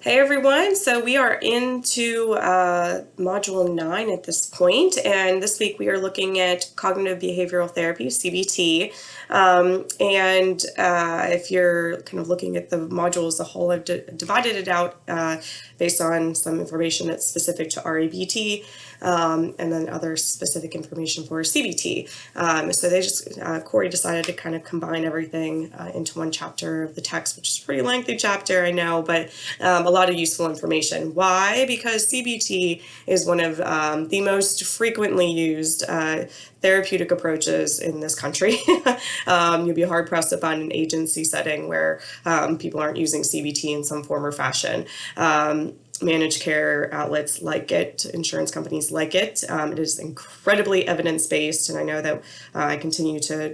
Hey everyone, so we are into Module 9 at this point, and this week we are looking at cognitive behavioral therapy, CBT. If you're kind of looking at the module as a whole, I've divided it out based on some information that's specific to REBT, and then other specific information for CBT. Corey decided to kind of combine everything into one chapter of the text, which is a pretty lengthy chapter, I know, but a lot of useful information. Why? Because CBT is one of the most frequently used therapeutic approaches in this country. You'd be hard pressed to find an agency setting where people aren't using CBT in some form or fashion. Managed care outlets like it, insurance companies like it. It is incredibly evidence-based, and I know that I continue to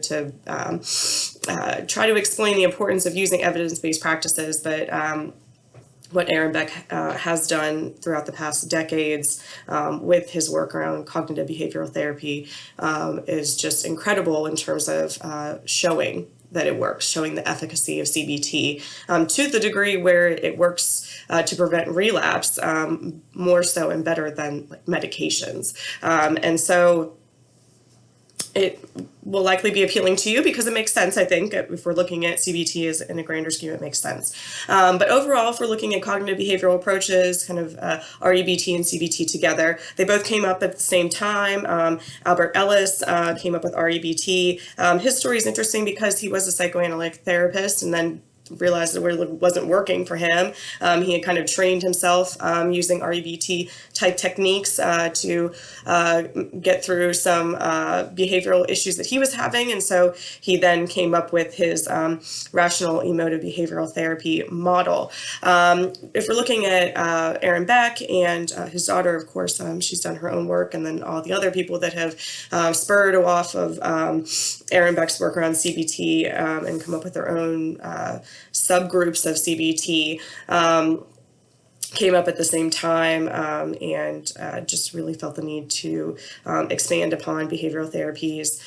try to explain the importance of using evidence-based practices, but what Aaron Beck has done throughout the past decades with his work around cognitive behavioral therapy is just incredible in terms of showing that it works, showing the efficacy of CBT to the degree where it works to prevent relapse more so and better than medications. And so it will likely be appealing to you because it makes sense, I think. If we're looking at CBT as in a grander scheme, it makes sense. But overall, if we're looking at cognitive behavioral approaches, kind of REBT and CBT together, they both came up at the same time. Albert Ellis came up with REBT. His story is interesting because he was a psychoanalytic therapist and then realized that it wasn't working for him. He had kind of trained himself using REBT type techniques to get through some behavioral issues that he was having, and so he then came up with his rational emotive behavioral therapy model. If we're looking at Aaron Beck and his daughter, of course, she's done her own work, and then all the other people that have spurred off of Aaron Beck's work around CBT and come up with their own subgroups of CBT came up at the same time and just really felt the need to expand upon behavioral therapies,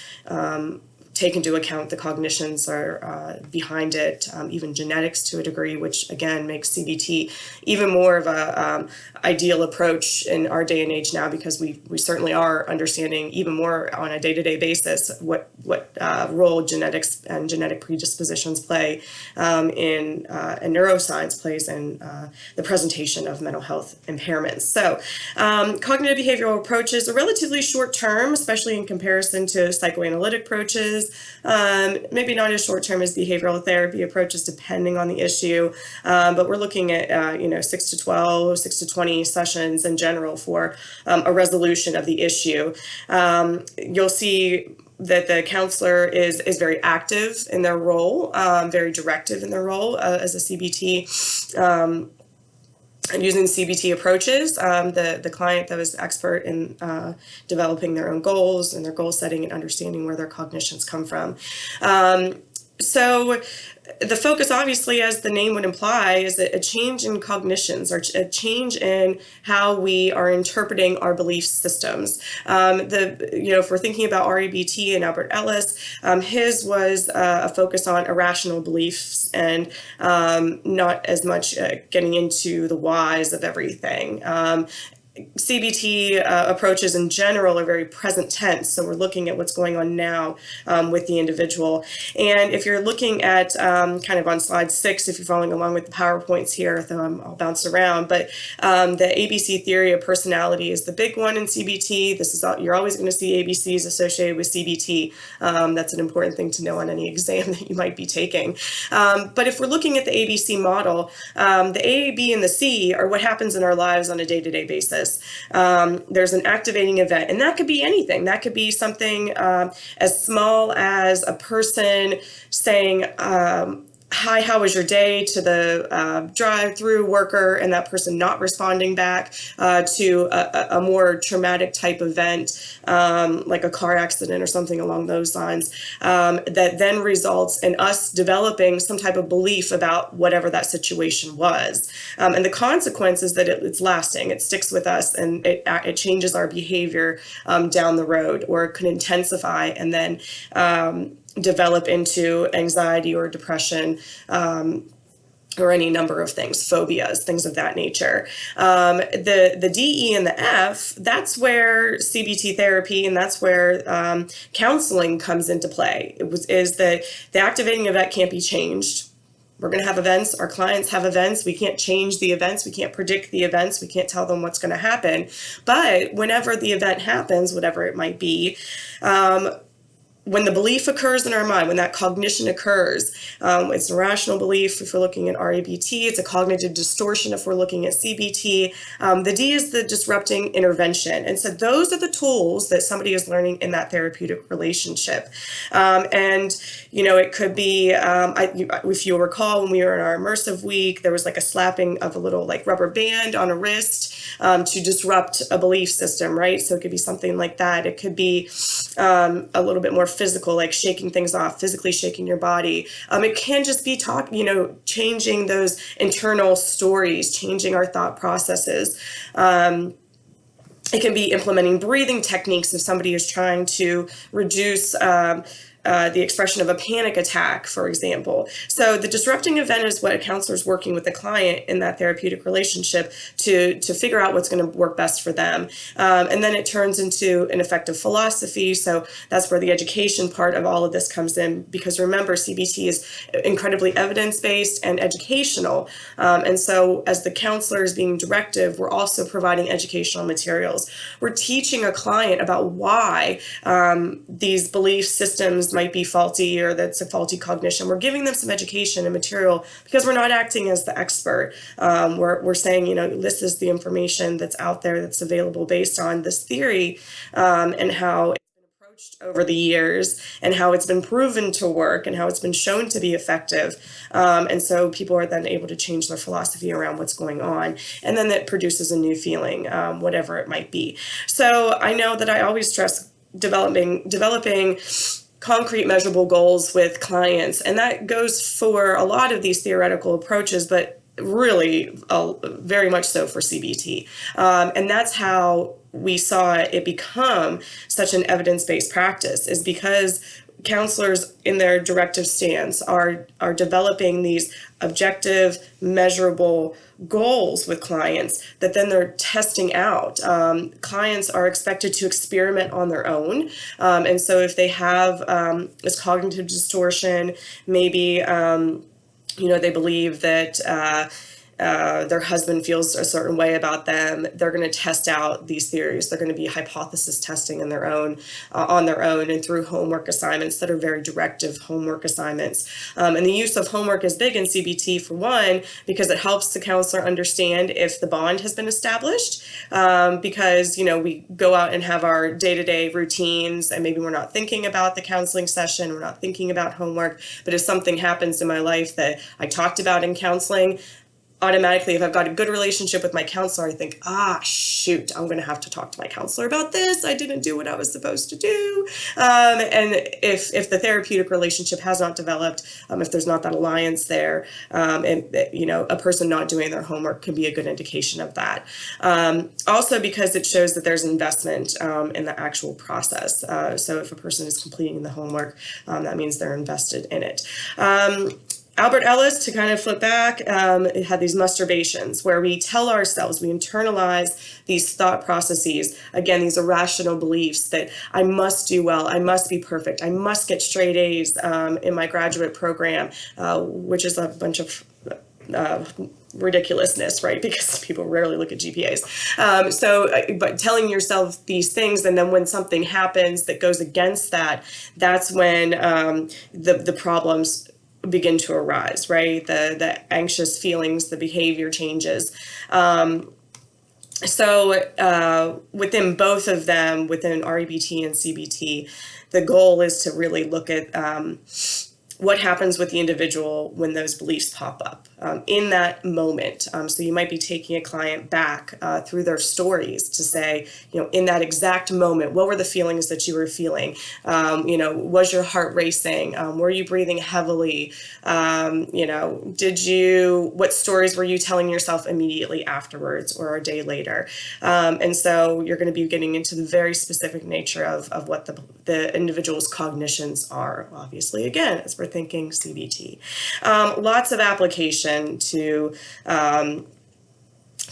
take into account the cognitions are behind it, even genetics to a degree, which again makes CBT even more of a ideal approach in our day and age now, because we certainly are understanding even more on a day-to-day basis what role genetics and genetic predispositions play in and neuroscience plays in the presentation of mental health impairments. So cognitive behavioral approaches are relatively short term, especially in comparison to psychoanalytic approaches. Maybe not as short term as behavioral therapy approaches, depending on the issue, but we're looking at 6 to 12, 6 to 20 sessions in general for a resolution of the issue. You'll see that the counselor is very active in their role, very directive in their role as a CBT. And using CBT approaches, the client that was expert in developing their own goals and their goal setting and understanding where their cognitions come from. So the focus, obviously, as the name would imply, is a change in cognitions, or a change in how we are interpreting our belief systems. If we're thinking about REBT and Albert Ellis, his was a focus on irrational beliefs and not as much getting into the whys of everything. CBT approaches in general are very present tense, so we're looking at what's going on now with the individual. And if you're looking at kind of on slide 6, if you're following along with the PowerPoints here, though I'll bounce around, but the ABC theory of personality is the big one in CBT. This is you're always going to see ABCs associated with CBT. That's an important thing to know on any exam that you might be taking. But if we're looking at the ABC model, the A, B, and the C are what happens in our lives on a day-to-day basis. There's an activating event, and that could be anything. That could be something as small as a person saying, hi, how was your day, to the drive-through worker and that person not responding back, to a more traumatic type event, like a car accident or something along those lines, that then results in us developing some type of belief about whatever that situation was. And the consequence is that it's lasting, it sticks with us, and it changes our behavior down the road, or it could intensify and then develop into anxiety or depression or any number of things, phobias, things of that nature. The D, E, and the F, that's where CBT therapy and that's where counseling comes into play. Is that the activating event can't be changed. We're going to have events. Our clients have events. We can't change the events. We can't predict the events. We can't tell them what's going to happen. But whenever the event happens, whatever it might be, when the belief occurs in our mind, when that cognition occurs, it's a rational belief if we're looking at REBT, it's a cognitive distortion if we're looking at CBT. The D is the disrupting intervention. And so those are the tools that somebody is learning in that therapeutic relationship. And, you know, it could be, if you'll recall, when we were in our immersive week, there was like a slapping of a little like rubber band on a wrist to disrupt a belief system, right? So it could be something like that. It could be a little bit more physical, like shaking things off, physically shaking your body. It can just be changing those internal stories, changing our thought processes. It can be implementing breathing techniques if somebody is trying to reduce the expression of a panic attack, for example. So the disrupting event is what a counselor is working with the client in that therapeutic relationship to figure out what's going to work best for them. And then it turns into an effective philosophy. So that's where the education part of all of this comes in, because remember, CBT is incredibly evidence-based and educational. And so as the counselor is being directive, we're also providing educational materials. We're teaching a client about why these belief systems might be faulty or that's a faulty cognition. We're giving them some education and material because we're not acting as the expert. We're saying, you know, this is the information that's out there that's available based on this theory and how it's been approached over the years and how it's been proven to work and how it's been shown to be effective. And so people are then able to change their philosophy around what's going on. And then that produces a new feeling, whatever it might be. So I know that I always stress developing concrete measurable goals with clients, and that goes for a lot of these theoretical approaches, but really very much so for CBT. And that's how we saw it become such an evidence-based practice, is because counselors in their directive stance are developing these objective, measurable goals with clients that then they're testing out. Clients are expected to experiment on their own. And so if they have this cognitive distortion, maybe, they believe that their husband feels a certain way about them, they're going to test out these theories. They're going to be hypothesis testing in their own, on their own, and through homework assignments that are very directive homework assignments. And the use of homework is big in CBT, for one, because it helps the counselor understand if the bond has been established. Because, we go out and have our day-to-day routines, and maybe we're not thinking about the counseling session, we're not thinking about homework, but if something happens in my life that I talked about in counseling, automatically, if I've got a good relationship with my counselor, I think, shoot, I'm going to have to talk to my counselor about this. I didn't do what I was supposed to do. And if the therapeutic relationship has not developed, if there's not that alliance there, a person not doing their homework can be a good indication of that. Also, because it shows that there's investment in the actual process. So if a person is completing the homework, that means they're invested in it. Albert Ellis, to kind of flip back, had these masturbations where we tell ourselves, we internalize these thought processes, again, these irrational beliefs that I must do well, I must be perfect, I must get straight A's in my graduate program, which is a bunch of ridiculousness, right? Because people rarely look at GPAs. But telling yourself these things, and then when something happens that goes against that, that's when the problems begin to arise, right? The anxious feelings, the behavior changes. So within both of them, within REBT and CBT, the goal is to really look at what happens with the individual when those beliefs pop up in that moment. So you might be taking a client back through their stories to say, in that exact moment, what were the feelings that you were feeling? Was your heart racing? Were you breathing heavily? What stories were you telling yourself immediately afterwards or a day later? And so you're going to be getting into the very specific nature of what the individual's cognitions are, obviously, again, as we're thinking CBT. Lots of application. application to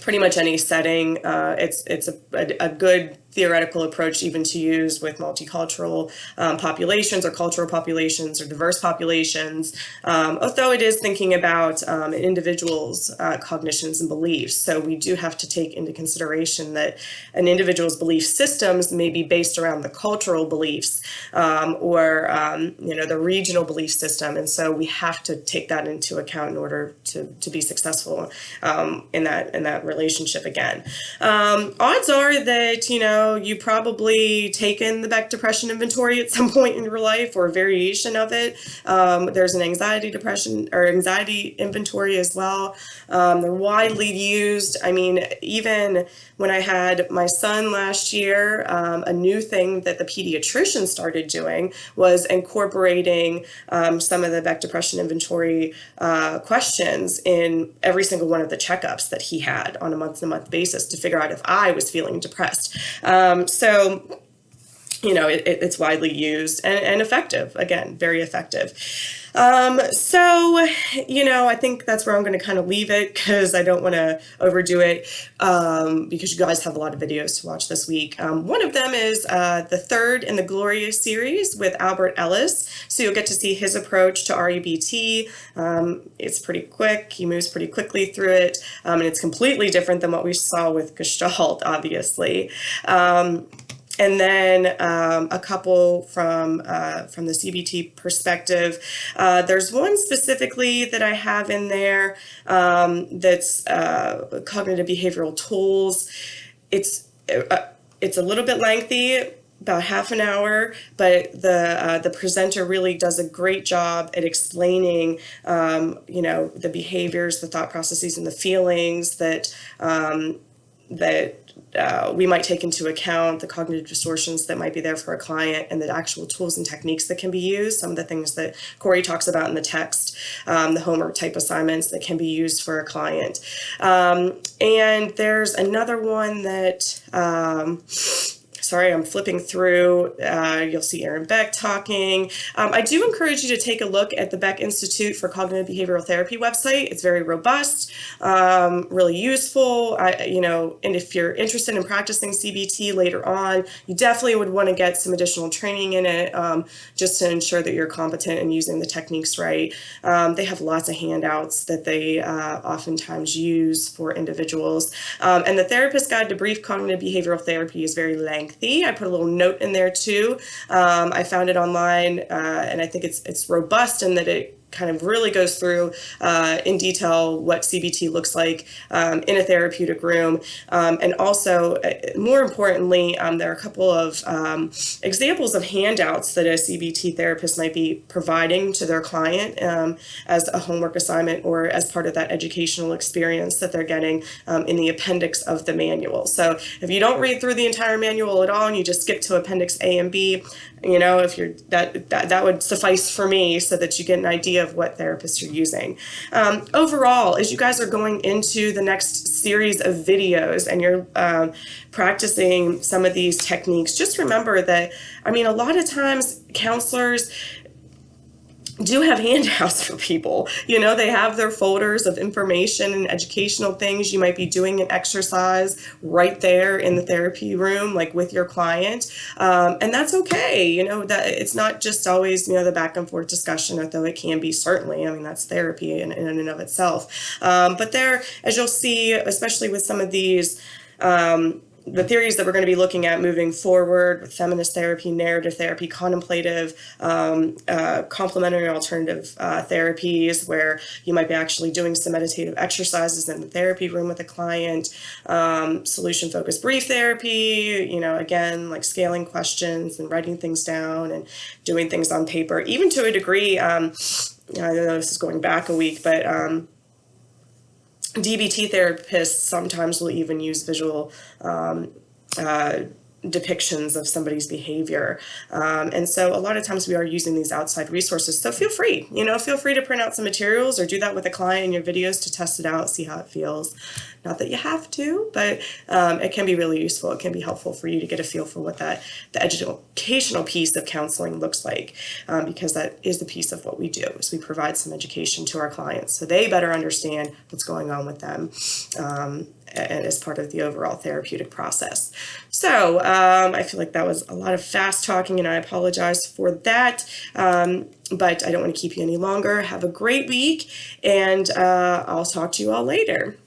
pretty much any setting. It's a good theoretical approach even to use with multicultural populations or cultural populations or diverse populations, although it is thinking about an individual's cognitions and beliefs. So we do have to take into consideration that an individual's belief systems may be based around the cultural beliefs or the regional belief system, and so we have to take that into account in order to be successful in that relationship again. Odds are that you probably taken the Beck Depression Inventory at some point in your life or a variation of it. There's an anxiety inventory as well. They're widely used. I mean, even when I had my son last year, a new thing that the pediatrician started doing was incorporating some of the Beck Depression Inventory questions in every single one of the checkups that he had on a month-to-month basis to figure out if I was feeling depressed. So it's widely used and effective, again, very effective. I think that's where I'm going to kind of leave it because I don't want to overdo it because you guys have a lot of videos to watch this week. One of them is the third in the Gloria series with Albert Ellis. So you'll get to see his approach to REBT. It's pretty quick. He moves pretty quickly through it. And it's completely different than what we saw with Gestalt, obviously. And then a couple from the CBT perspective. There's one specifically that I have in there that's cognitive behavioral tools. It's a little bit lengthy, about half an hour, but the presenter really does a great job at explaining the behaviors, the thought processes, and the feelings that we might take into account, the cognitive distortions that might be there for a client, and the actual tools and techniques that can be used. Some of the things that Corey talks about in the text, the homework type assignments that can be used for a client. And there's another one that, sorry, I'm flipping through. You'll see Aaron Beck talking. I do encourage you to take a look at the Beck Institute for Cognitive Behavioral Therapy website. It's very robust, really useful. And if you're interested in practicing CBT later on, you definitely would want to get some additional training in it just to ensure that you're competent in using the techniques right. They have lots of handouts that they oftentimes use for individuals. And the Therapist Guide to Brief Cognitive Behavioral Therapy is very lengthy. I put a little note in there too. I found it online, and I think it's robust in that it kind of really goes through in detail what CBT looks like in a therapeutic room. And also, more importantly, there are a couple of examples of handouts that a CBT therapist might be providing to their client as a homework assignment or as part of that educational experience that they're getting in the appendix of the manual. So if you don't read through the entire manual at all and you just skip to appendix A and B, if you're that would suffice for me so that you get an idea of what therapists are using. Overall, as you guys are going into the next series of videos and you're practicing some of these techniques, just remember that, a lot of times counselors do have handouts for people. They have their folders of information and educational things. You might be doing an exercise right there in the therapy room, like with your client. And that's okay. That it's not just always, the back and forth discussion, although it can be certainly. That's therapy in and of itself. But there, as you'll see, especially with some of these, the theories that we're going to be looking at moving forward with feminist therapy, narrative therapy, contemplative, complementary alternative therapies, where you might be actually doing some meditative exercises in the therapy room with a client, solution-focused brief therapy, again, like scaling questions and writing things down and doing things on paper, even to a degree, I know this is going back a week, but DBT therapists sometimes will even use visual depictions of somebody's behavior. And so a lot of times we are using these outside resources. So feel free, feel free to print out some materials or do that with a client in your videos to test it out, see how it feels. Not that you have to, but it can be really useful. It can be helpful for you to get a feel for what the educational piece of counseling looks like, because that is the piece of what we do, is we provide some education to our clients so they better understand what's going on with them, and as part of the overall therapeutic process. So I feel like that was a lot of fast talking, and I apologize for that. But I don't want to keep you any longer. Have a great week, and I'll talk to you all later.